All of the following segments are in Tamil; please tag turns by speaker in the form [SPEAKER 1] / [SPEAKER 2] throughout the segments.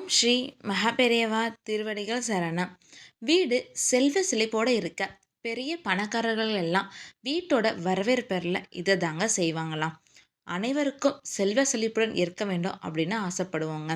[SPEAKER 1] ஓம் ஸ்ரீ மகாபெரியவா திருவடிகள் சரணம். வீடு செல்வ செழிப்போடு இருக்க பெரிய பணக்காரர்கள் எல்லாம் வீட்டோட வரவேற்பெறில் இதை தாங்க செய்வாங்களாம். அனைவருக்கும் செல்வ செழிப்புடன் இருக்க வேண்டும் அப்படின்னு ஆசைப்படுவாங்க.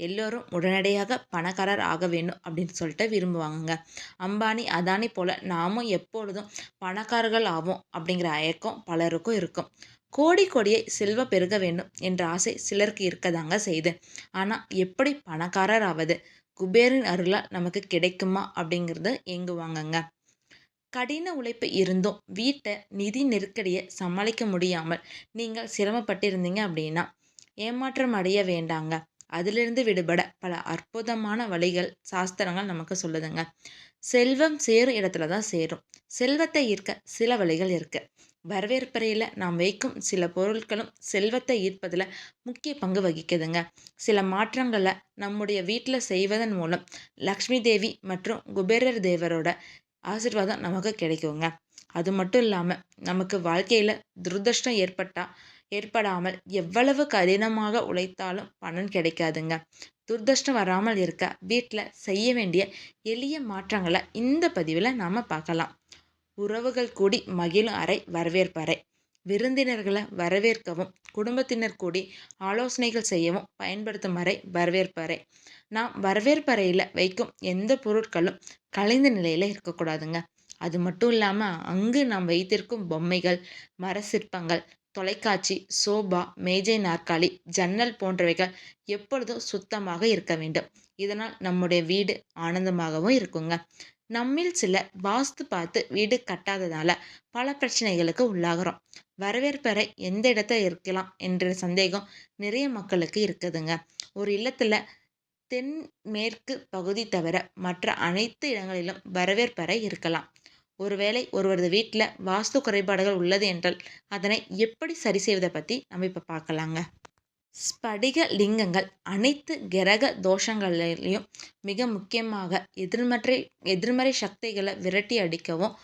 [SPEAKER 1] எல்லோரும் உடனடியாக பணக்காரர் ஆக வேண்டும் அப்படின்னு சொல்லிட்டு விரும்புவாங்க. அம்பானி அதானி போல நாமும் எப்பொழுதும் பணக்காரர்கள் ஆவோம் அப்படிங்கிற ஏக்கம் பலருக்கும் இருக்கும். கோடி கோடியை செல்வம் பெருக வேண்டும் என்ற ஆசை சிலருக்கு இருக்கதாங்க செய்யுது. ஆனால் எப்படி பணக்காரர் ஆவது, குபேரின் அருளால் நமக்கு கிடைக்குமா அப்படிங்கிறத ஏங்குவாங்கங்க. கடின உழைப்பு இருந்தும் வீட்டை நிதி நெருக்கடியை சமாளிக்க முடியாமல் நீங்கள் சிரமப்பட்டிருந்தீங்க அப்படின்னா ஏமாற்றம் அடைய வேண்டாங்க. அதிலிருந்து விடுபட பல அற்புதமான வழிகள் சாஸ்திரங்கள் நமக்கு சொல்லுதுங்க. செல்வம் சேரும் இடத்துல தான் சேரும். செல்வத்தை ஈர்க்க சில வழிகள் இருக்கு. வரவேற்பறையில் நாம் வைக்கும் சில பொருட்களும் செல்வத்தை ஈர்ப்பதில் முக்கிய பங்கு வகிக்குதுங்க. சில மாற்றங்களை நம்முடைய வீட்டில் செய்வதன் மூலம் லக்ஷ்மி தேவி மற்றும் குபேரர் தேவரோட ஆசீர்வாதம் நமக்கு கிடைக்குங்க. அது மட்டும் இல்லாமல் நமக்கு வாழ்க்கையில் துரதிர்ஷ்டம் ஏற்படாமல் எவ்வளவு கடினமாக உழைத்தாலும் பலன் கிடைக்காதுங்க. துர்தஷ்டம் வராமல் இருக்க வீட்டில் செய்ய வேண்டிய எளிய மாற்றங்களை இந்த பதிவில் நாம் பார்க்கலாம். உறவுகள் கூடி மகிழும் அறை வரவேற்பறை. விருந்தினர்களை வரவேற்கவும் குடும்பத்தினர் கூடி ஆலோசனைகள் செய்யவும் பயன்படுத்தும் அறை வரவேற்பறை. நாம் வரவேற்பறையில் வைக்கும் எந்த பொருட்களும் கலைந்த நிலையில் இருக்கக்கூடாதுங்க. அது மட்டும் இல்லாமல் அங்கு நாம் வைத்திருக்கும் பொம்மைகள், மர சிற்பங்கள், தொலைக்காட்சி, சோபா, மேஜை, நாற்காலி, ஜன்னல் போன்றவைகள் எப்பொழுதும் சுத்தமாக இருக்க வேண்டும். இதனால் நம்முடைய வீடு ஆனந்தமாகவும் இருக்குங்க. நம்மில் சிலர் வாஸ்து பார்த்து வீடு கட்டாததால பல பிரச்சனைகளுக்கு உள்ளாகிறோம். வரவேற்பறை எந்த இடத்துல இருக்கலாம் என்ற சந்தேகம் நிறைய மக்களுக்கு இருக்குதுங்க. ஒரு இல்லத்துல தென் மேற்கு பகுதி தவிர மற்ற அனைத்து இடங்களிலும் வரவேற்பறை இருக்கலாம். ஒருவேளை ஒருவரது வீட்டில் வாஸ்து குறைபாடுகள் உள்ளது என்றால் அதனை எப்படி சரி செய்வதை பற்றி நம்ம இப்போ பார்க்கலாங்க. ஸ்படிக லிங்கங்கள் அனைத்து கிரக தோஷங்களிலையும் மிக முக்கியமாக எதிர்மறை சக்திகளை விரட்டி அடிக்கவும்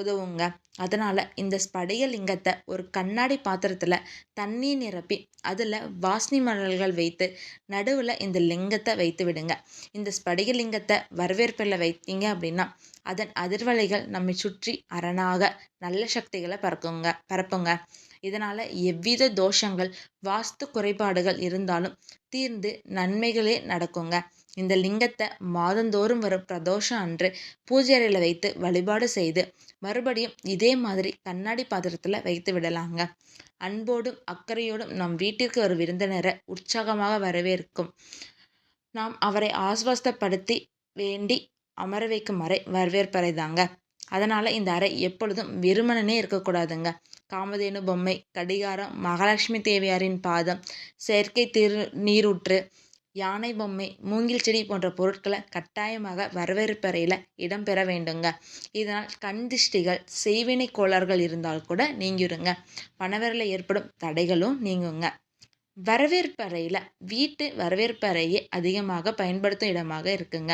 [SPEAKER 1] உதவுங்க. அதனால் இந்த ஸ்படிக லிங்கத்தை ஒரு கண்ணாடி பாத்திரத்தில் தண்ணீர் நிரப்பி அதில் வாசனை மலர்கள் வைத்து நடுவில் இந்த லிங்கத்தை வைத்து விடுங்க. இந்த ஸ்படிக லிங்கத்தை வரவேற்பில் வைத்தீங்க அப்படின்னா அதன் அதிர்வலைகள் நம்மை சுற்றி அரணாக நல்ல சக்திகளை பரப்புங்க. இதனால் எவ்வித தோஷங்கள் வாஸ்து குறைபாடுகள் இருந்தாலும் தீர்ந்து நன்மைகளே நடக்குங்க. இந்த லிங்கத்தை மாதந்தோறும் வரும் பிரதோஷம் அன்று பூஜை அறையில் வைத்து வழிபாடு செய்து மறுபடியும் இதே மாதிரி கண்ணாடி பாத்திரத்தில் வைத்து விடலாங்க. அன்போடும் அக்கறையோடும் நம் வீட்டிற்கு ஒரு விருந்தினரை உற்சாகமாக வரவேற்கும் நாம் அவரை ஆஸ்வாஸ்தப்படுத்தி வேண்டி அமர வைக்கும் அறை வரவேற்பறை தாங்க. அதனால் இந்த அறை எப்பொழுதும் வெறுமனே இருக்கக்கூடாதுங்க. காமதேனு பொம்மை, கடிகாரம், மகாலட்சுமி தேவியாரின் பாதம், செயற்கை நீரூற்று, யானை பொம்மை, மூங்கில் செடி போன்ற பொருட்களை கட்டாயமாக வரவேற்பறையில் இடம்பெற வேண்டுங்க. இதனால் கண் திஷ்டிகள், செய்வினை கோளாறுகள் இருந்தால் கூட நீங்கிருங்க. பணவரவில் ஏற்படும் தடைகளும் நீங்குங்க. வரவேற்பறையில் வீட்டு வரவேற்பறையே அதிகமாக பயன்படுத்தும் இடமாக இருக்குங்க.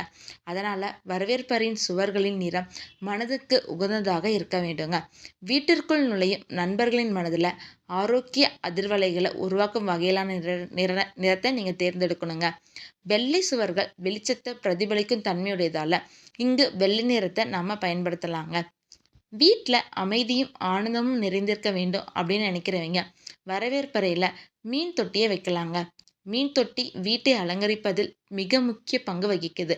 [SPEAKER 1] அதனால் வரவேற்பறையின் சுவர்களின் நிறம் மனதுக்கு உகந்ததாக இருக்க வேண்டுங்க. வீட்டிற்குள் நுழையும் நண்பர்களின் மனதில் ஆரோக்கிய அதிர்வலைகளை உருவாக்கும் வகையிலான நிறத்தை நீங்கள் தேர்ந்தெடுக்கணுங்க. வெள்ளை சுவர்கள் வெளிச்சத்தை பிரதிபலிக்கும் தன்மையுடையதால் இங்கு வெள்ளை நிறத்தை நாம் பயன்படுத்தலாங்க. வீட்டில் அமைதியும் ஆனந்தமும் நிறைந்திருக்க வேண்டும் அப்படின்னு நினைக்கிறவங்க வரவேற்பறையில் மீன் தொட்டியை வைக்கலாங்க. மீன் தொட்டி வீட்டை அலங்கரிப்பதில் மிக முக்கிய பங்கு வகிக்குது.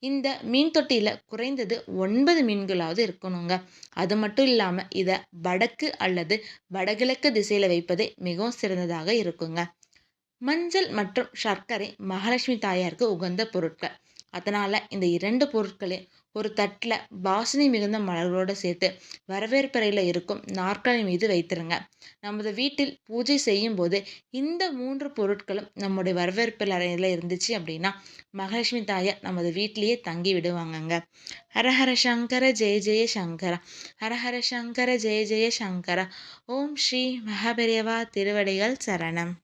[SPEAKER 1] இந்த மீன் தொட்டியில் குறைந்தது 9 மீன்களாவது இருக்கணுங்க. அது மட்டும் இல்லாமல் இதை வடக்கு அல்லது வடகிழக்கு திசையில் வைப்பதே மிகவும் சிறந்ததாக இருக்குங்க. மஞ்சள் மற்றும் சர்க்கரை மகாலட்சுமி தாயாருக்கு உகந்த பொருட்கள். அதனால் இந்த 2 பொருட்களையும் ஒரு தட்டில் வாசனை மிகுந்த மலர்களோடு சேர்த்து வரவேற்பறையில் இருக்கும் நாற்காலி மீது வைத்திருங்க. நமது வீட்டில் பூஜை செய்யும் போது இந்த 3 பொருட்களும் நம்முடைய வரவேற்பு அறையில் இருந்துச்சு அப்படின்னா மகாலட்சுமி தாயார் நமது வீட்டிலேயே தங்கி விடுவாங்கங்க. ஹரஹர சங்கர ஜெய ஜெய சங்கர, ஹரஹர சங்கர ஜெய ஜெய சங்கர. ஓம் ஸ்ரீ மகாபெரியவா திருவடிகள் சரணம்.